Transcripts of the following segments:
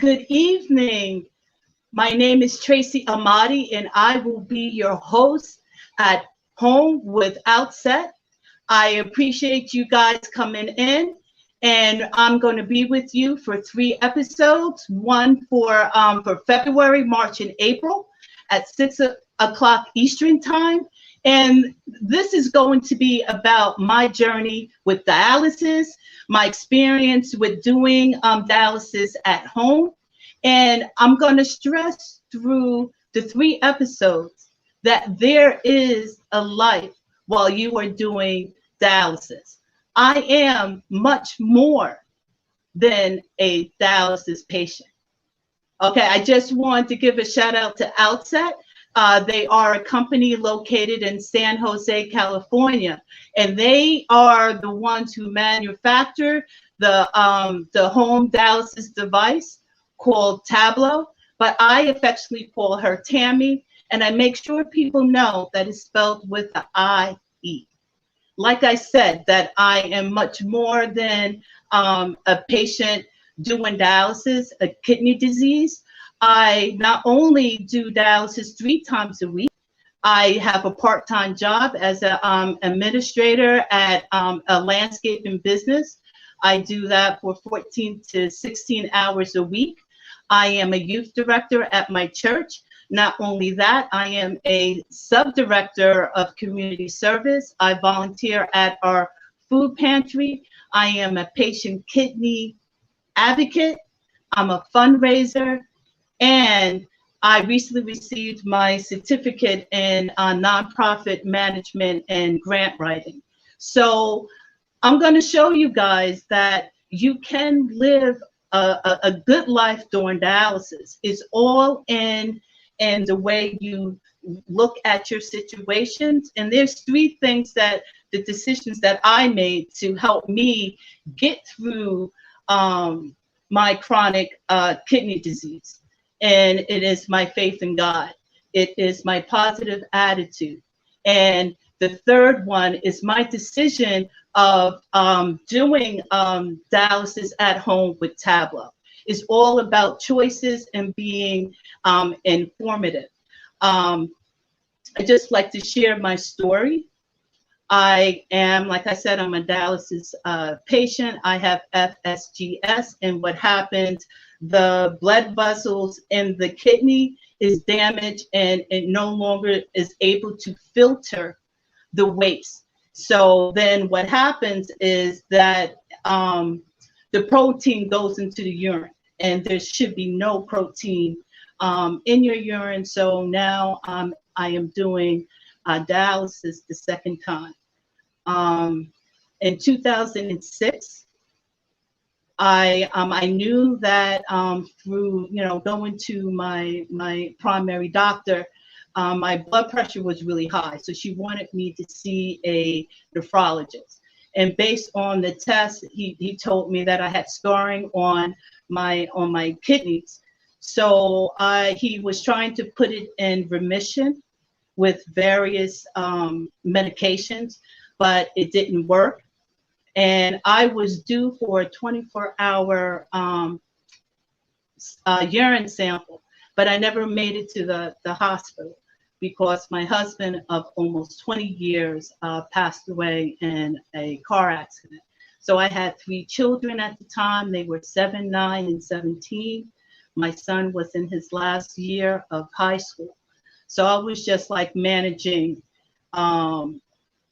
good evening. My name is Tracey Amadi, and I will be your host at Home with Outset. I appreciate you guys coming in, and I'm going to be with you for 3 episodes. One for February, March, and April at 6 o'clock Eastern time. And this is going to be about my journey with dialysis, my experience with doing dialysis at home. And I'm going to stress through the 3 episodes that there is a life while you are doing dialysis. I am much more than a dialysis patient. Okay, I just want to give a shout out to Outset. They are a company located in San Jose, California, and they are the ones who manufacture the home dialysis device called Tablo, but I affectionately call her Tammy, and I make sure people know that it's spelled with the I-E. Like I said, that I am much more than a patient doing dialysis, a kidney disease. I not only do dialysis 3 times a week, I have a part-time job as an administrator at a landscaping business. I do that for 14 to 16 hours a week. I am a youth director at my church. Not only that, I am a sub-director of community service. I volunteer at our food pantry. I am a patient kidney advocate. I'm a fundraiser. And I recently received my certificate in nonprofit management and grant writing. So I'm going to show you guys that you can live a good life during dialysis. It's all in the way you look at your situations. And there's 3 things that the decisions that I made to help me get through my chronic kidney disease. And it is my faith in God. It is my positive attitude. And the third one is my decision of doing dialysis at home with Tablo. It's all about choices and being informative. I just like to share my story. I am, like I said, I'm a dialysis patient. I have FSGS, and what happens, the blood vessels in the kidney is damaged and it no longer is able to filter the waste. So then what happens is that the protein goes into the urine, and there should be no protein in your urine. So now I am doing dialysis the second time. In 2006, I knew that through going to my primary doctor, my blood pressure was really high. So she wanted me to see a nephrologist. And based on the test, he told me that I had scarring on my kidneys. So he was trying to put it in remission with various medications, but it didn't work. And I was due for a 24-hour urine sample, but I never made it to the hospital because my husband of almost 20 years passed away in a car accident. So I had 3 children at the time. They were 7, 9, and 17. My son was in his last year of high school. So I was just like managing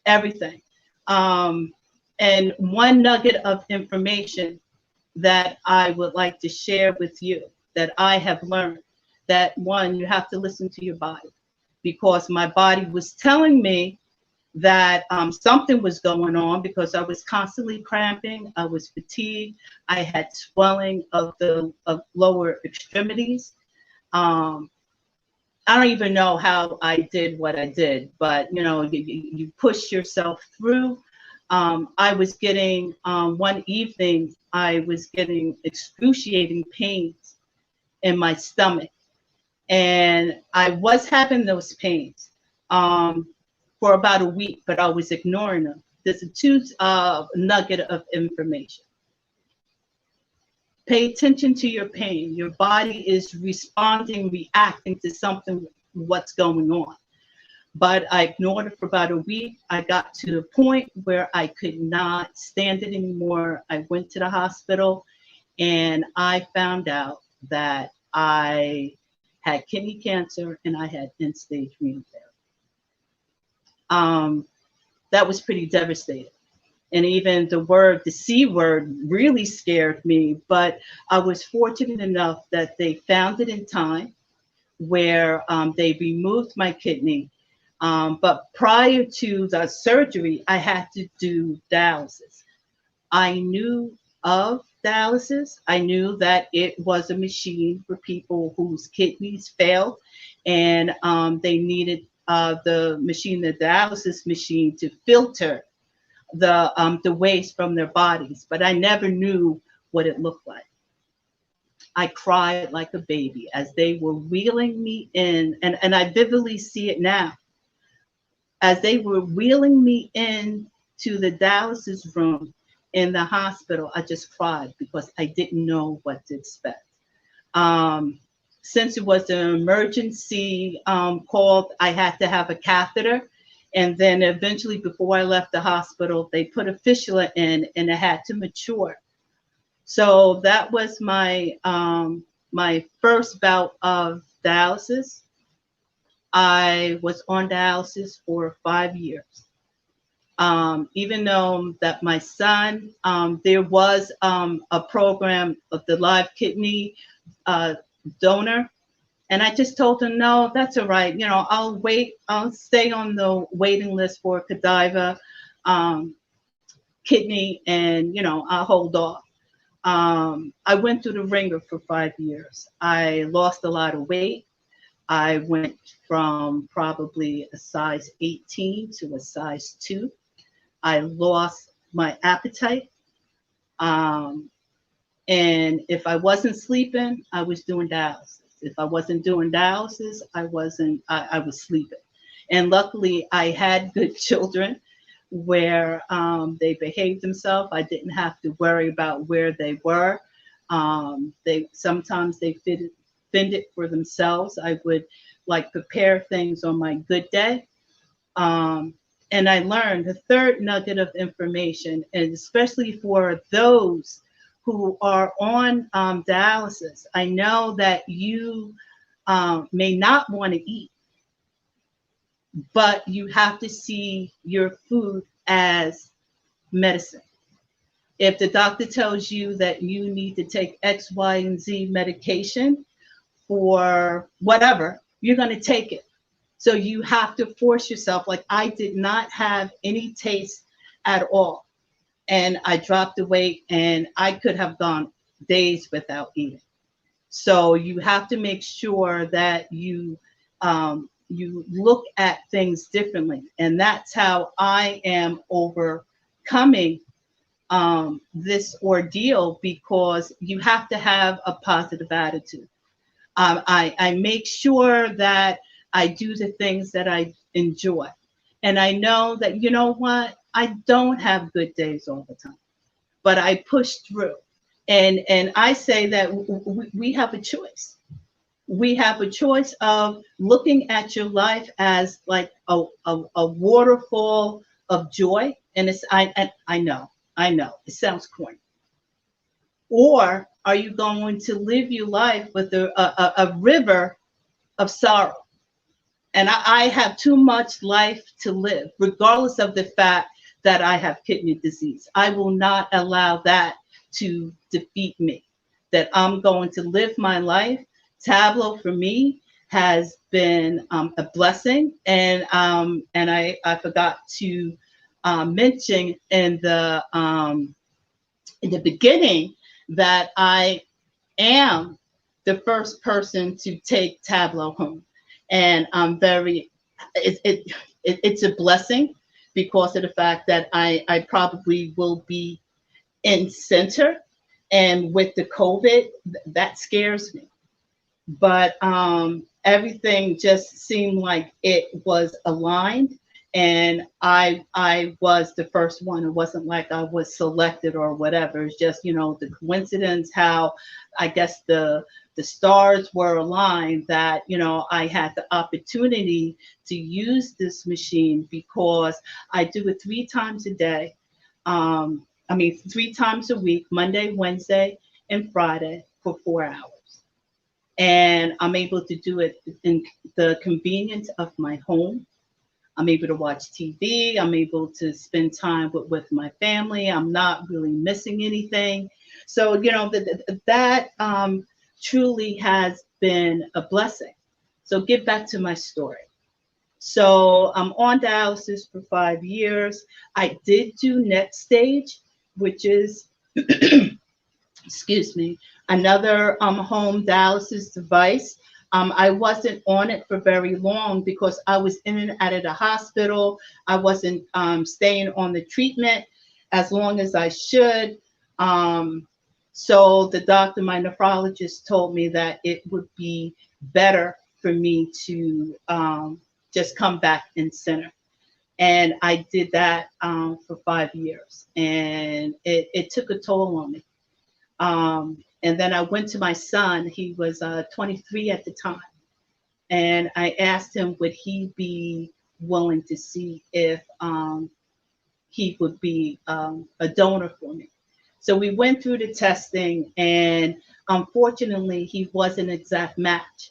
everything. And one nugget of information that I would like to share with you that I have learned, that one, you have to listen to your body, because my body was telling me that something was going on because I was constantly cramping, I was fatigued, I had swelling of the lower extremities. I don't even know how I did what I did, but you push yourself through. I was getting, one evening, I was getting excruciating pains in my stomach. And I was having those pains for about a week, but I was ignoring them. There's a 2 nugget of information. Pay attention to your pain. Your body is responding, reacting to something, what's going on. But I ignored it for about a week. I got to the point where I could not stand it anymore. I went to the hospital and I found out that I had kidney cancer and I had end-stage renal failure. That was pretty devastating. And even the C word really scared me, but I was fortunate enough that they found it in time where they removed my kidney. But prior to the surgery, I had to do dialysis. I knew of dialysis. I knew that it was a machine for people whose kidneys failed and they needed the dialysis machine to filter the waste from their bodies, but I never knew what it looked like. I cried like a baby as they were wheeling me in, and I vividly see it now. As they were wheeling me in to the dialysis room in the hospital, I just cried because I didn't know what to expect. Since it was an emergency call, I had to have a catheter. And then eventually, before I left the hospital, they put a fistula in and it had to mature. So that was my my first bout of dialysis. I was on dialysis for 5 years. Even though that my son, there was a program of the live kidney donor. And I just told him, no, that's all right. You know, I'll wait. I'll stay on the waiting list for Godiva kidney and, you know, I'll hold off. I went through the ringer for 5 years. I lost a lot of weight. I went from probably a size 18 to a size 2. I lost my appetite. And if I wasn't sleeping, I was doing dialysis. If I wasn't doing dialysis, I was sleeping. And luckily, I had good children where they behaved themselves. I didn't have to worry about where they were. Sometimes they fended for themselves. I would like prepare things on my good day. And I learned the third nugget of information, and especially for those who are on dialysis, I know that you may not want to eat, but you have to see your food as medicine. If the doctor tells you that you need to take X, Y, and Z medication for whatever, you're going to take it. So you have to force yourself. Like I did not have any taste at all. And I dropped the weight and I could have gone days without eating. So you have to make sure that you look at things differently. And that's how I am overcoming this ordeal, because you have to have a positive attitude. I make sure that I do the things that I enjoy. And I know that, you know what, I don't have good days all the time, but I push through. And I say that we have a choice. We have a choice of looking at your life as like a waterfall of joy. And I know, it sounds corny. Or are you going to live your life with a river of sorrow? And I have too much life to live, regardless of the fact that I have kidney disease. I will not allow that to defeat me, that I'm going to live my life. Tableau for me has been a blessing. And I forgot to mention in the beginning that I am the first person to take Tableau home. And I'm it's a blessing because of the fact that I probably will be in center, and with the COVID, that scares me. But everything just seemed like it was aligned, And I was the first one. It wasn't like I was selected or whatever. It's just, the coincidence how I guess the stars were aligned that, I had the opportunity to use this machine because I do it 3 times a day. I mean, 3 times a week, Monday, Wednesday, and Friday for 4 hours. And I'm able to do it in the convenience of my home. I'm able to watch TV. I'm able to spend time with my family. I'm not really missing anything. So, that truly has been a blessing. So, get back to my story. So, I'm on dialysis for 5 years. I did do next stage, which is, excuse me, another home dialysis device. I wasn't on it for very long because I was in and out of the hospital. I wasn't staying on the treatment as long as I should. So the doctor, my nephrologist, told me that it would be better for me to just come back in center. And I did that for 5 years, and it took a toll on me. And then I went to my son. He was 23 at the time. And I asked him, would he be willing to see if he would be a donor for me? So we went through the testing, and unfortunately, he was an exact match.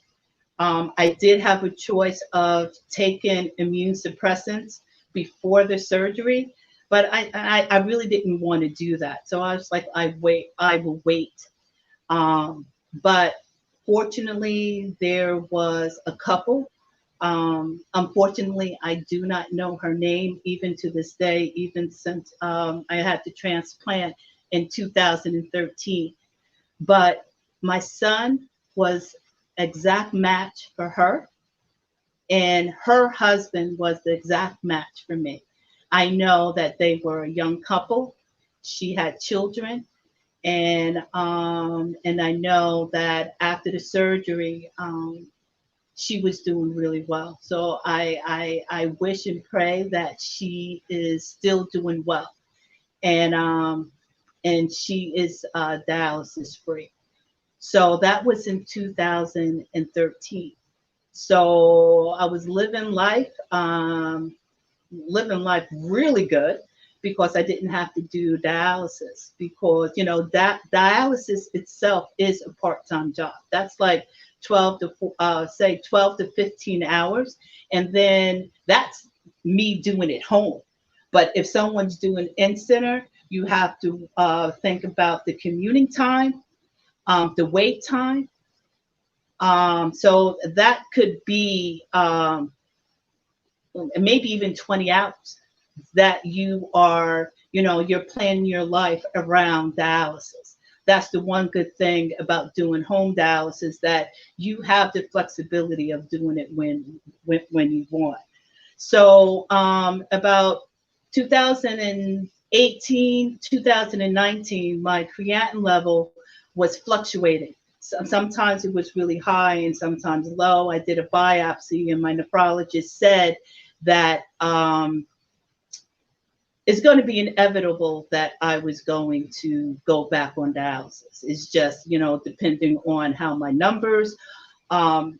I did have a choice of taking immune suppressants before the surgery, but I really didn't want to do that. So I was like, I will wait. But fortunately, there was a couple. Unfortunately, I do not know her name even to this day, even since I had the transplant in 2013. But my son was exact match for her, and her husband was the exact match for me. I know that they were a young couple. She had children, and I know that after the surgery, she was doing really well. So I wish and pray that she is still doing well, and she is dialysis free. So that was in 2013. So I was living life really good because I didn't have to do dialysis, because that dialysis itself is a part-time job. That's like 12 to 15 hours, and then that's me doing it home. But if someone's doing in center, you have to think about the commuting time, the wait time. So that could be maybe even 20 hours that you're planning your life around dialysis. That's the one good thing about doing home dialysis, that you have the flexibility of doing it when you want. So about 2018, 2019, my creatinine level was fluctuating. Sometimes it was really high and sometimes low. I did a biopsy, and my nephrologist said that it's going to be inevitable that I was going to go back on dialysis. It's just, depending on how my numbers, how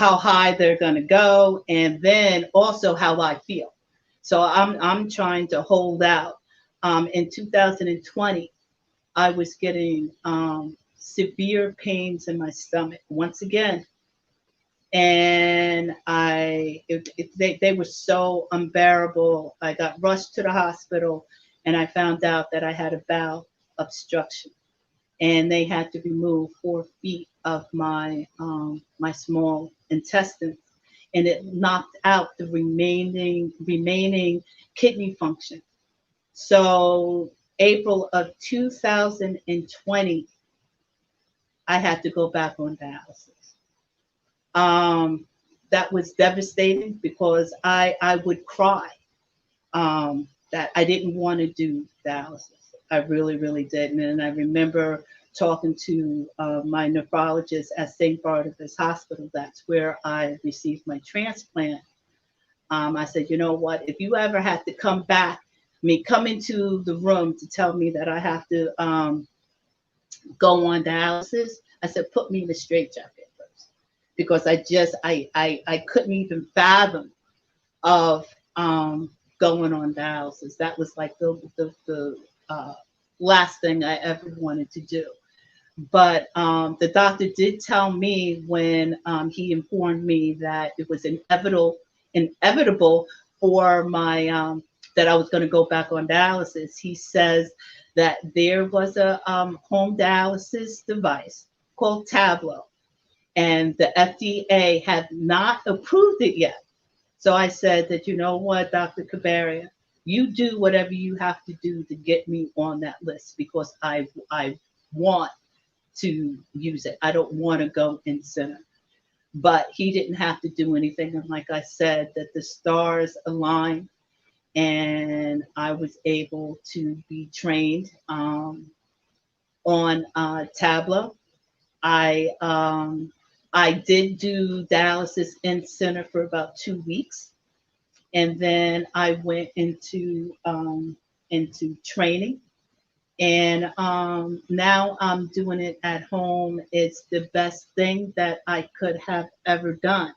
high they're going to go, and then also how I feel. So I'm trying to hold out. In 2020, I was getting severe pains in my stomach once again. And they were so unbearable. I got rushed to the hospital, and I found out that I had a bowel obstruction, and they had to remove 4 feet of my small intestines, and it knocked out the remaining kidney function. So April of 2020, I had to go back on dialysis. That was devastating because I would cry that I didn't want to do dialysis. I really, really didn't. And I remember talking to my nephrologist at St. Barnabas Hospital. That's where I received my transplant. I said, you know what? If you ever have to come back, come into the room to tell me that I have to go on dialysis, I said, put me in the straitjacket first, because I couldn't even fathom of going on dialysis. That was like the last thing I ever wanted to do. But the doctor did tell me when he informed me that it was inevitable for my that I was going to go back on dialysis. He says that there was a home dialysis device called Tableau, and the FDA had not approved it yet. So I said that, you know what, Dr. Cabaria, you do whatever you have to do to get me on that list, because I want to use it. I don't want to go in center. But he didn't have to do anything. And like I said, that the stars aligned, and I was able to be trained on Tableau. I did do dialysis in center for about 2 weeks, and then I went into training, and now I'm doing it at home. It's the best thing that I could have ever done.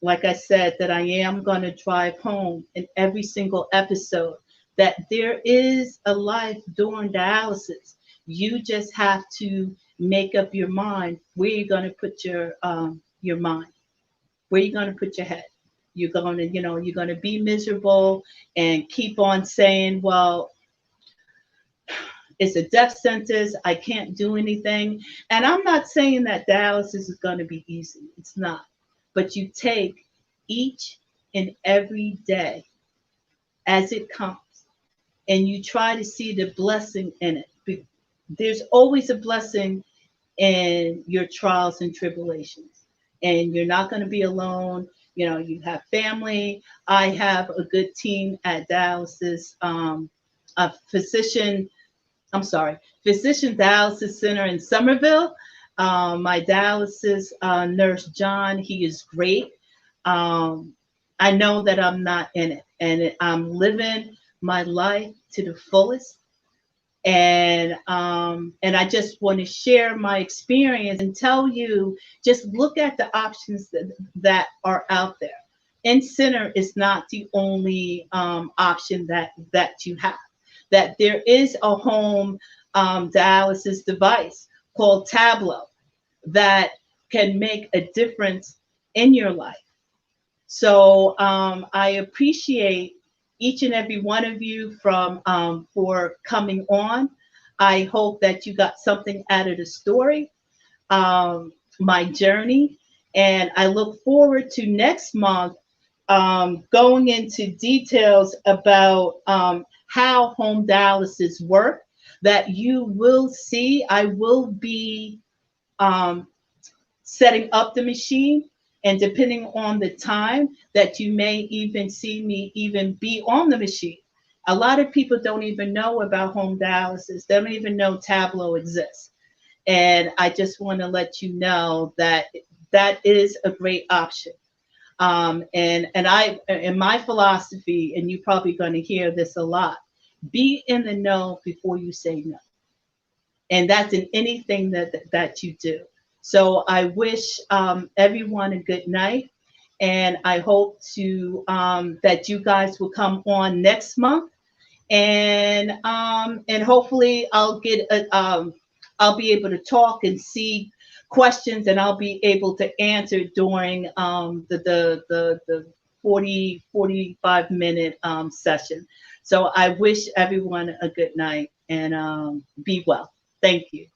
Like I said, that I am going to drive home in every single episode that there is a life during dialysis. You just have to make up your mind where you're going to put your mind, where you're going to put your head. You're going to, you're going to be miserable and keep on saying, well, it's a death sentence, I can't do anything. And I'm not saying that dialysis is going to be easy. It's not. But you take each and every day as it comes, and you try to see the blessing in it. There's always a blessing in your trials and tribulations, and you're not going to be alone. You have family. I have a good team at dialysis, a physician dialysis center in Somerville. My dialysis nurse, John, he is great. I know that I'm not in it, and I'm living my life to the fullest. And I just want to share my experience and tell you, just look at the options that are out there. In-center is not the only option that you have. That there is a home dialysis device called Tableau that can make a difference in your life. So I appreciate each and every one of you for coming on. I hope that you got something out of the story, my journey, and I look forward to next month going into details about how home dialysis work. That you will see. I will be setting up the machine, and depending on the time that you may even see me even be on the machine. A lot of people don't even know about home dialysis. They don't even know Tableau exists. And I just want to let you know that that is a great option. And I, in my philosophy, and you're probably going to hear this a lot, be in the know before you say no. And that's in anything that you do. So I wish everyone a good night, and I hope to that you guys will come on next month, and hopefully I'll get I'll be able to talk and see questions, and I'll be able to answer during the 45 minute session. So I wish everyone a good night, and be well. Thank you.